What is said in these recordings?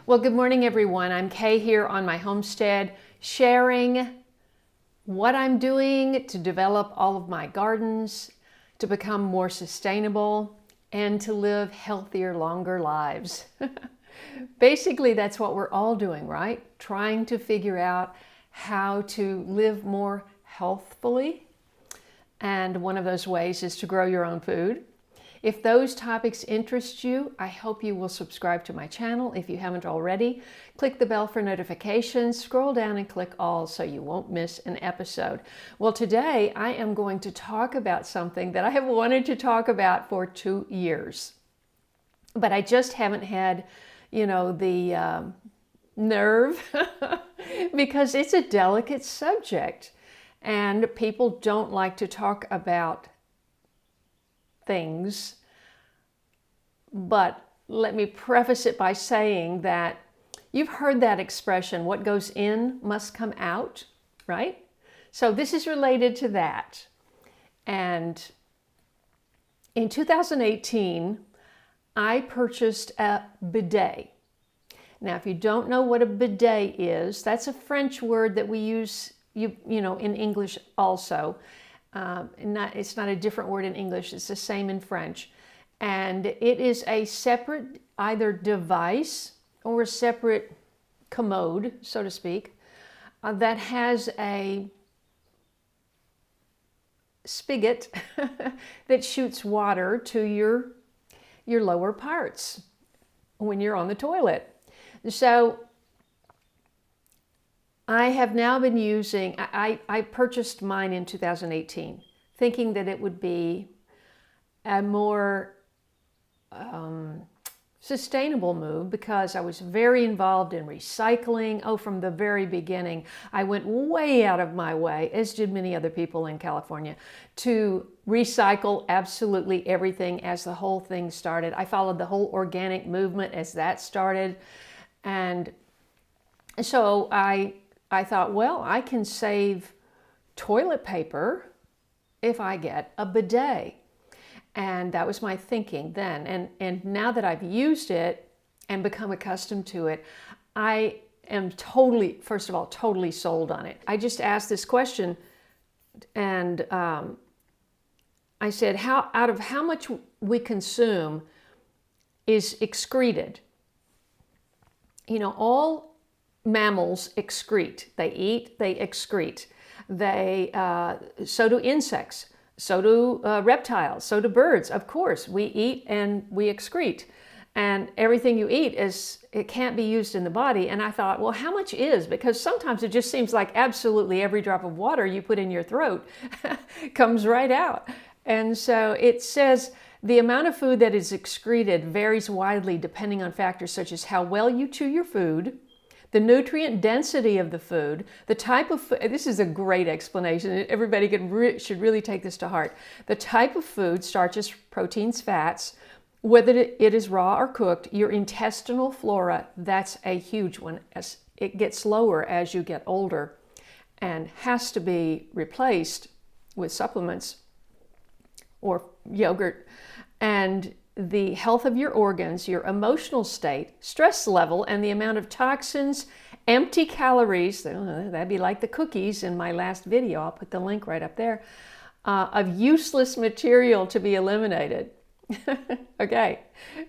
Well, good morning, everyone. I'm Kaye here on my homestead, sharing what I'm doing to develop all of my gardens, to become more sustainable, and to live healthier, longer lives. Basically, that's what we're all doing, right? Trying to figure out how to live more healthfully. And one of those ways is to grow your own food. If those topics interest you, I hope you will subscribe to my channel if you haven't already. Click the bell for notifications, scroll down and click all so you won't miss an episode. Well, today I am going to talk about something that I have wanted to talk about for 2 years. But I just haven't had, the nerve because it's a delicate subject and people don't like to talk about things. But let me preface it by saying that you've heard that expression, what goes in must come out, right? So this is related to that. And in 2018, I purchased a bidet. Now, if you don't know what a bidet is, that's a French word that we use, in English also. It's not a different word in English, it's the same in French. And it is a separate either device or a separate commode, so to speak, that has a spigot that shoots water to your lower parts when you're on the toilet. So I have now been using, I purchased mine in 2018, thinking that it would be a more sustainable move because I was very involved in recycling. Oh, from the very beginning, I went way out of my way, as did many other people in California, to recycle absolutely everything as the whole thing started. I followed the whole organic movement as that started. And so I thought, well, I can save toilet paper if I get a bidet. And that was my thinking then. And now that I've used it and become accustomed to it, I am first of all, totally sold on it. I just asked this question and I said, out of how much we consume is excreted? All mammals excrete. They eat, they excrete. So do insects. So do reptiles, so do birds. Of course, we eat and we excrete. And everything you eat it can't be used in the body. And I thought, well, how much is? Because sometimes it just seems like absolutely every drop of water you put in your throat comes right out. And so it says the amount of food that is excreted varies widely depending on factors such as how well you chew your food, the nutrient density of the food, the type of food. This is a great explanation. Everybody should really take this to heart. The type of food, starches, proteins, fats, whether it is raw or cooked, your intestinal flora, that's a huge one. As it gets lower as you get older and has to be replaced with supplements or yogurt. And the health of your organs, your emotional state, stress level, and the amount of toxins, empty calories, that'd be like the cookies in my last video, I'll put the link right up there, of useless material to be eliminated. Okay,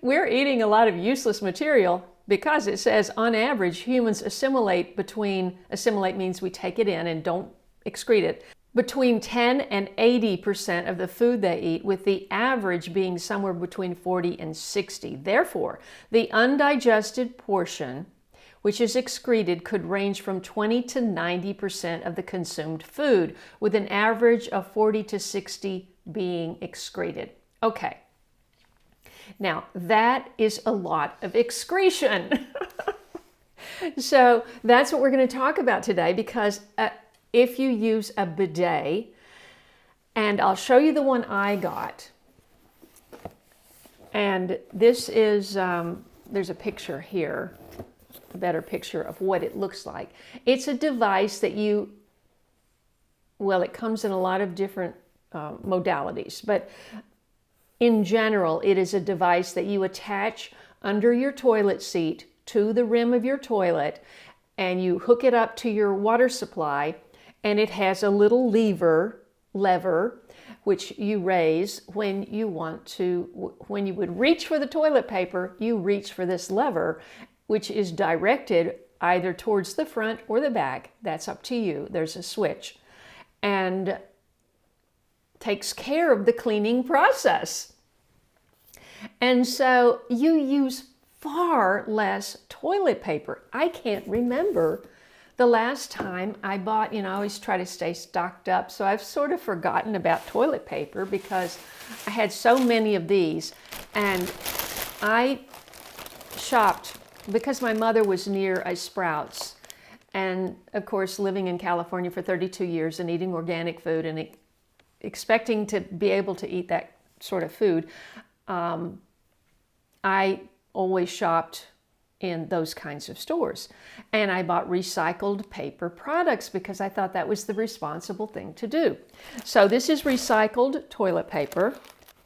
we're eating a lot of useless material because it says on average humans assimilate means we take it in and don't excrete it, between 10 and 80% of the food they eat, with the average being somewhere between 40 and 60. Therefore, the undigested portion, which is excreted, could range from 20 to 90% of the consumed food, with an average of 40 to 60 being excreted. Okay, now that is a lot of excretion. So that's what we're going to talk about today because if you use a bidet, and I'll show you the one I got. And this is, there's a picture here, a better picture of what it looks like. It's a device that it comes in a lot of different modalities, but in general, it is a device that you attach under your toilet seat to the rim of your toilet, and you hook it up to your water supply, and it has a little lever, which you raise when you want to, when you would reach for the toilet paper, you reach for this lever, which is directed either towards the front or the back. That's up to you. There's a switch. And takes care of the cleaning process. And so you use far less toilet paper. I can't remember the last time I bought, I always try to stay stocked up, so I've sort of forgotten about toilet paper because I had so many of these. And I shopped because my mother was near a Sprouts. And of course, living in California for 32 years and eating organic food and expecting to be able to eat that sort of food, I always shopped in those kinds of stores. And I bought recycled paper products because I thought that was the responsible thing to do. So this is recycled toilet paper.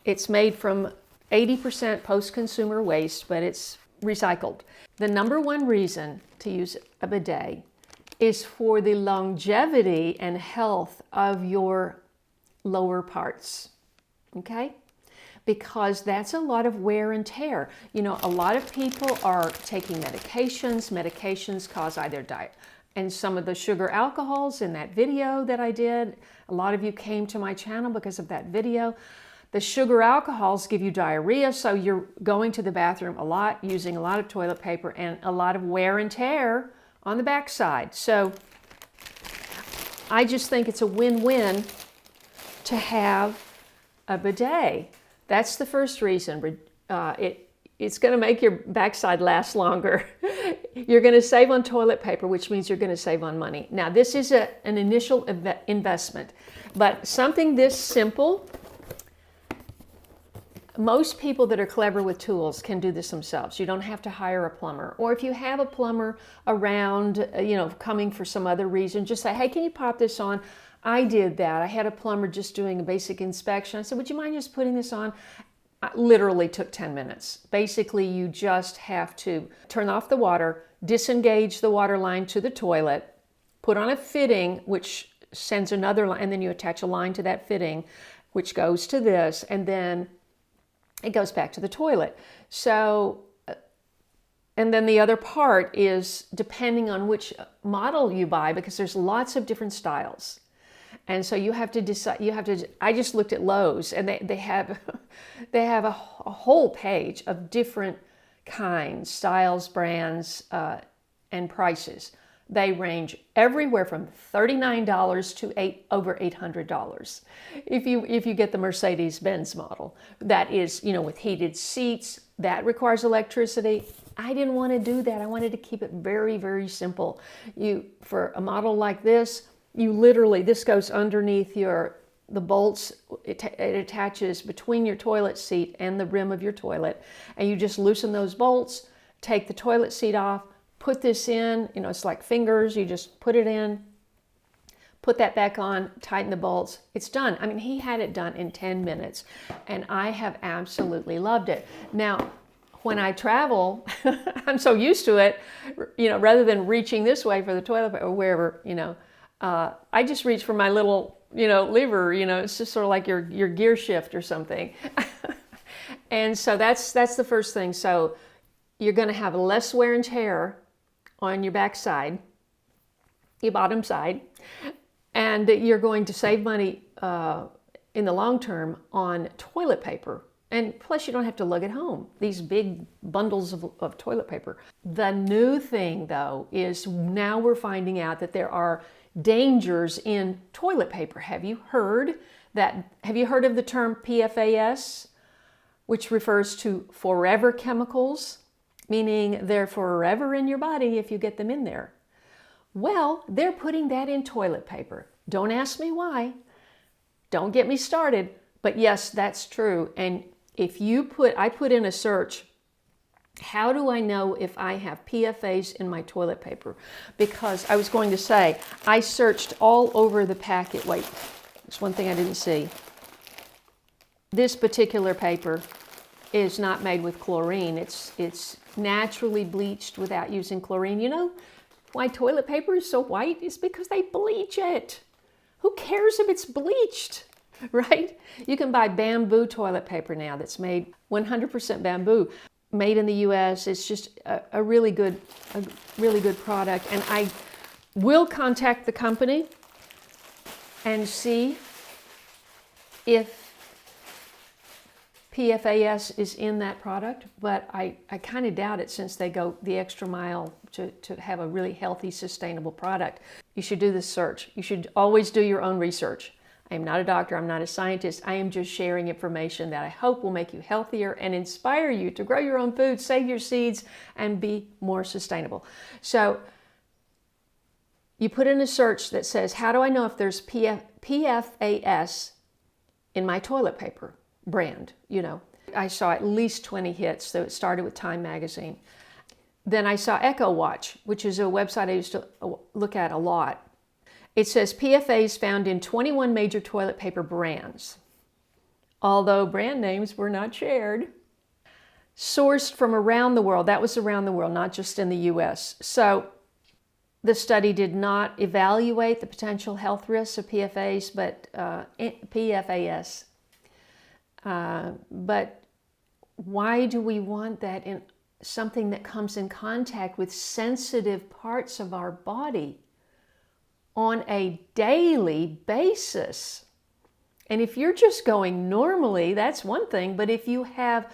It's made from 80% post-consumer waste, but it's recycled. The number one reason to use a bidet is for the longevity and health of your lower parts, okay? Because that's a lot of wear and tear. A lot of people are taking medications. Medications cause either diet, and some of the sugar alcohols in that video that I did, a lot of you came to my channel because of that video. The sugar alcohols give you diarrhea, so you're going to the bathroom a lot, using a lot of toilet paper, and a lot of wear and tear on the backside. So I just think it's a win-win to have a bidet. That's the first reason. It's going to make your backside last longer. You're going to save on toilet paper, which means you're going to save on money. Now, this is an initial investment, but something this simple, most people that are clever with tools can do this themselves. You don't have to hire a plumber. Or if you have a plumber around, coming for some other reason, just say, hey, can you pop this on? I did that. I had a plumber just doing a basic inspection. I said, would you mind just putting this on? It literally took 10 minutes. Basically, you just have to turn off the water, disengage the water line to the toilet, put on a fitting, which sends another line, and then you attach a line to that fitting, which goes to this, and then it goes back to the toilet. So, and then the other part is depending on which model you buy, because there's lots of different styles. And so you have to decide, I just looked at Lowe's, and they have a whole page of different kinds, styles, brands, and prices. They range everywhere from $39 to over $800. If you get the Mercedes-Benz model, that is, with heated seats, that requires electricity. I didn't want to do that. I wanted to keep it very, very simple. For a model like this, this goes underneath the bolts. It attaches between your toilet seat and the rim of your toilet, and you just loosen those bolts, take the toilet seat off, put this in, it's like fingers, you just put it in, put that back on, tighten the bolts, it's done. I mean, he had it done in 10 minutes, and I have absolutely loved it. Now, when I travel, I'm so used to it, rather than reaching this way for the toilet or wherever, I just reach for my little, lever, it's just sort of like your gear shift or something. And so that's the first thing. So you're going to have less wear and tear on your back side, your bottom side, and you're going to save money in the long term on toilet paper. And plus, you don't have to lug it home, these big bundles of toilet paper. The new thing, though, is now we're finding out that there are dangers in toilet paper. Have you heard of the term PFAS, which refers to forever chemicals, meaning they're forever in your body if you get them in there? Well, they're putting that in toilet paper. Don't ask me why. Don't get me started. But yes, that's true. And if I put in a search, how do I know if I have PFAS in my toilet paper? Because I was going to say, I searched all over the packet. Wait, there's one thing I didn't see. This particular paper is not made with chlorine. It's naturally bleached without using chlorine. You know why toilet paper is so white? It's because they bleach it. Who cares if it's bleached, right? You can buy bamboo toilet paper now that's made 100% bamboo, made in the U.S. It's just a really good product. And I will contact the company and see if PFAS is in that product, but I kind of doubt it since they go the extra mile to have a really healthy, sustainable product. You should do this search. You should always do your own research. I am not a doctor, I'm not a scientist. I am just sharing information that I hope will make you healthier and inspire you to grow your own food, save your seeds, and be more sustainable. So you put in a search that says, how do I know if there's PFAS in my toilet paper brand? You know, I saw at least 20 hits, so it started with Time magazine. Then I saw Echo Watch, which is a website I used to look at a lot. It says PFAS found in 21 major toilet paper brands, although brand names were not shared. Sourced from around the world. That was around the world, not just in the US. So the study did not evaluate the potential health risks of PFAS, but but why do we want that in something that comes in contact with sensitive parts of our body on a daily basis? And if you're just going normally, that's one thing. But if you have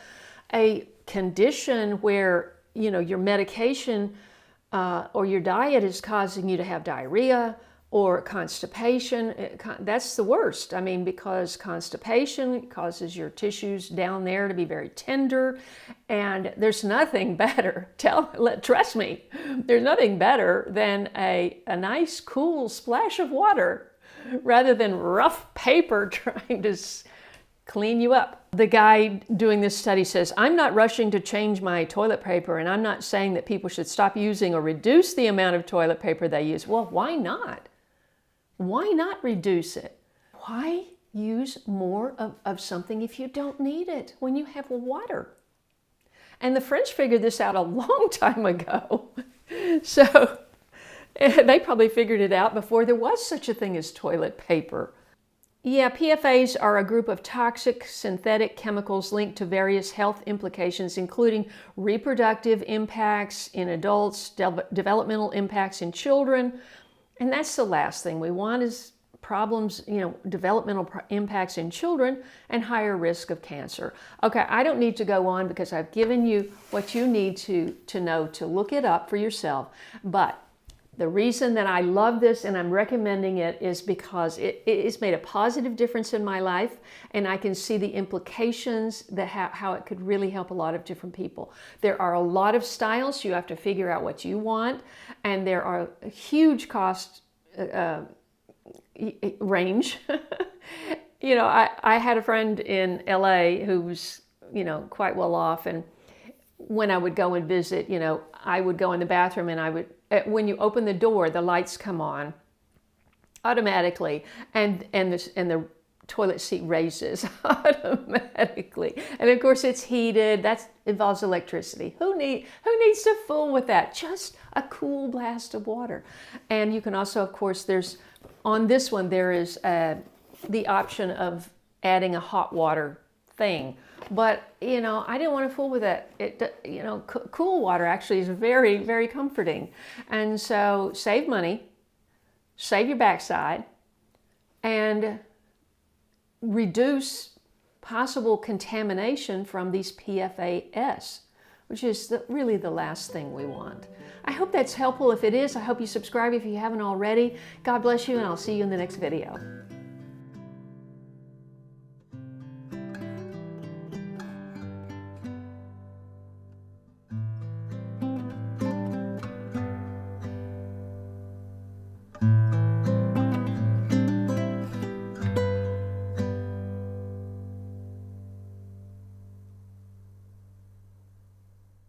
a condition where, you know, your medication or your diet is causing you to have diarrhea or constipation, that's the worst. I mean, because constipation causes your tissues down there to be very tender, and there's nothing better, trust me, there's nothing better than a nice cool splash of water rather than rough paper trying to clean you up. The guy doing this study says, I'm not rushing to change my toilet paper, and I'm not saying that people should stop using or reduce the amount of toilet paper they use. Well, why not? Why not reduce it? Why use more of something if you don't need it when you have water? And the French figured this out a long time ago. So they probably figured it out before there was such a thing as toilet paper. Yeah, PFAS are a group of toxic synthetic chemicals linked to various health implications, including reproductive impacts in adults, developmental impacts in children. And that's the last thing we want, is problems, you know, developmental impacts in children and higher risk of cancer. Okay, I don't need to go on because I've given you what you need to know to look it up for yourself. But the reason that I love this and I'm recommending it is because it's made a positive difference in my life, and I can see the implications, that how it could really help a lot of different people. There are a lot of styles, so you have to figure out what you want, and there are a huge cost range. You know, I had a friend in LA who was, you know, quite well off, and when I would go and visit, you know, I would go in the bathroom and when you open the door, the lights come on automatically, and the toilet seat raises automatically. And of course it's heated. That involves electricity. Who needs to fool with that? Just a cool blast of water. And you can also, of course, on this one there is the option of adding a hot water thing. But, you know, I didn't want to fool with it. You know, cool water actually is very, very comforting. And so save money, save your backside, and reduce possible contamination from these PFAS, which is really the last thing we want. I hope that's helpful. If it is, I hope you subscribe if you haven't already. God bless you, and I'll see you in the next video.